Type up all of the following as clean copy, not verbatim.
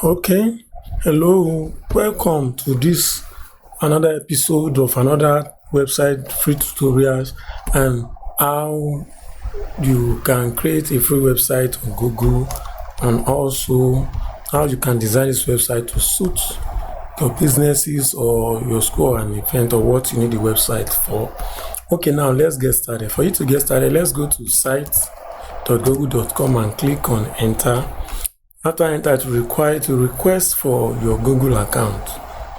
Okay, hello, welcome to this another episode of another website free tutorials and how you can create a free website on Google, and also how you can design this website to suit your businesses or your school or an event or what you need the website for. Okay, now let's get started. For you to get started, let's go to site.google.com and click on enter. After enter, it will require to request for your Google account,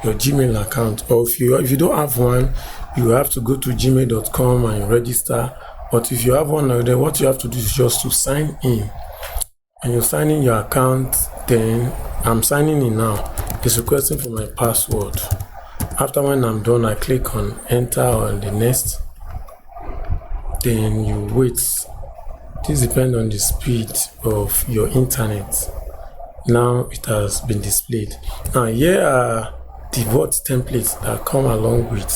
your Gmail account, or if you don't have one, you have to go to gmail.com and register. But if you have one already, what you have to do is just to sign in. And you sign in your account, then I'm signing in now. It's requesting for my password. After when I'm done, I click on enter or the next. Then you wait. This depends on the speed of your internet. Now it has been displayed. Now here are the Vought templates that come along with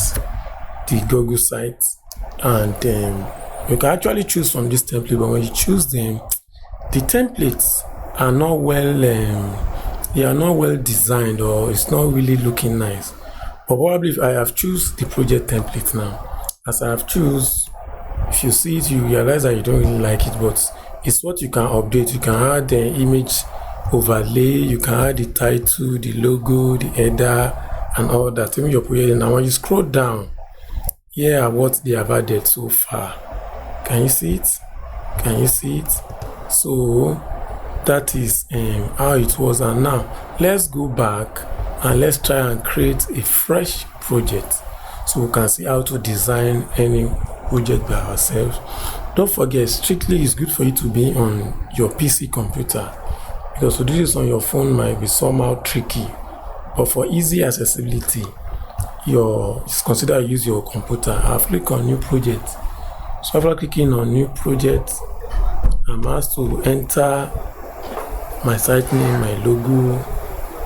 the Google site, and you can actually choose from this template. But when you choose them, the templates are not well designed, or it's not really looking nice. But probably if I have choose the project template now, as I have choose, if you see it, you realize that you don't really like it, but it's what you can update. You can add the image overlay, you can add the title, the logo, the header, and all that. Even your project. Now when you scroll down, here are what they have added so far. Can you see it? Can you see it? So that is how it was. And now let's go back and let's try and create a fresh project so we can see how to design any project by ourselves. Don't forget, strictly it's good for you to be on your PC computer, because to do this on your phone might be somehow tricky. But for easy accessibility, it's considered use your computer. I've clicked on new project. So after clicking on new project, I'm asked to enter my site name, my logo,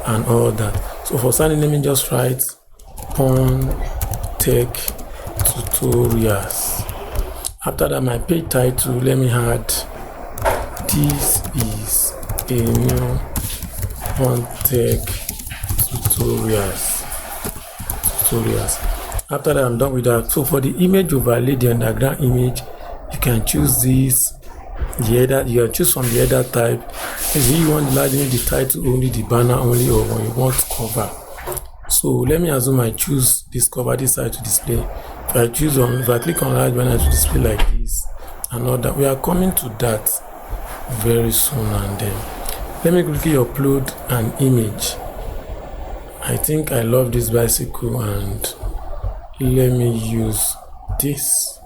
and all that. So for signing, let me just write Pon Tech Tutorials. After that, my page title, let me add this is a new Pon Tech tutorials. After that, I'm done with that. So for the image overlay, the underground image, you can choose this. The header, you can choose from the header type. If you want the title only, the banner only, or when you want cover. So let me assume I choose this cover, this side to display. If I click on large banner to display like this and all that, we are coming to that very soon. And then let me quickly upload an image. I think I love this bicycle, and let me use this.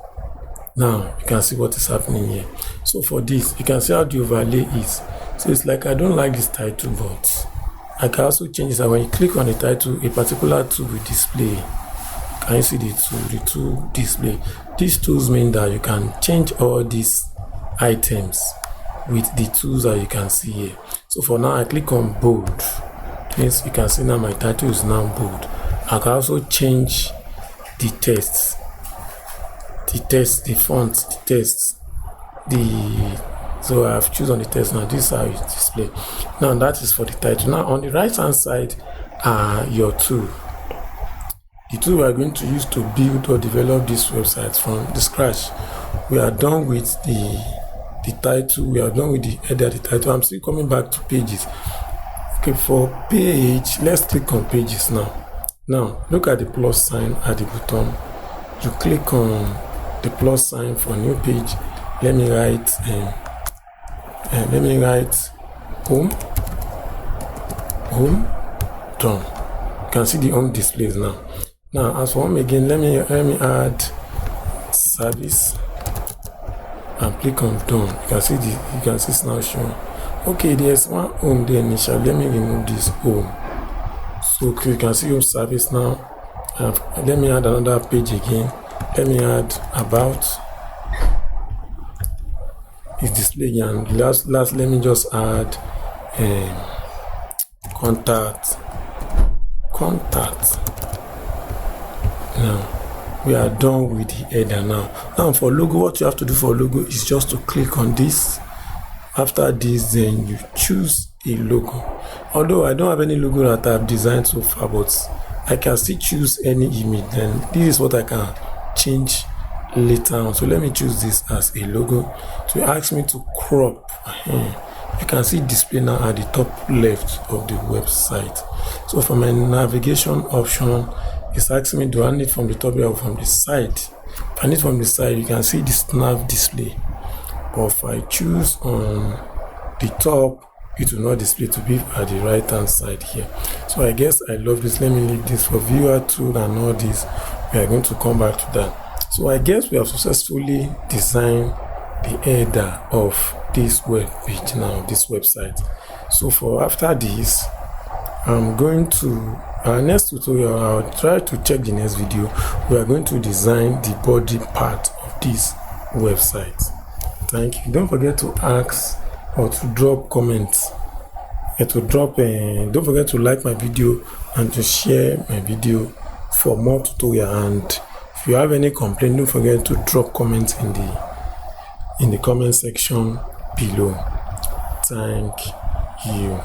Now you can see what is happening here. So for this, you can see how the overlay is. So it's like I don't like this title, but I can also change it. When you click on the title, a particular tool will display. Can you see the tool display? These tools mean that you can change all these items with the tools that you can see here. So for now, I click on bold. Means you can see now my title is now bold. I can also change the text, the font, the text, so I have chosen the text. Now this is how it display. Now that is for the title. Now on the right hand side are your tool. The tool we are going to use to build or develop this website from the scratch. We are done with the title. We are done with the header, the title. I'm still coming back to pages. Okay, for page, let's click on pages now. Now look at the plus sign at the bottom. You click on the plus sign for new page. Let me write home, done. You can see the home displays now. Now as for home again, let me add service and click on done. You can see it's now showing. Okay, there's one home there initially. Let me remove this home. So you can see home service now. Let me add another page again. Let me add about. It's displaying, and last let me just add contact. Now we are done with the header. Now for logo, what you have to do for logo is just to click on this. After this, then you choose a logo. Although I don't have any logo that I've designed so far, but I can still choose any image. Then this is what I can change later on. So let me choose this as a logo. So it asks me to crop. You can see display now at the top left of the website. So for my navigation option, it's asking me, do I need from the top or from the side? If I need from the side, you can see this nav display. But if I choose on the top, it will not display, to be at the right hand side here. So I guess I love this. Let me leave this for viewer tool and all this. We are going to come back to that. So I guess we have successfully designed the header of this web page now, this website. So for after this, I'm going to our next tutorial, I'll try to check the next video. We are going to design the body part of this website. Thank you. Don't forget to ask or to drop comments and don't forget to like my video and to share my video for more tutorial. And if you have any complaint, don't forget to drop comments in the comment section below. Thank you.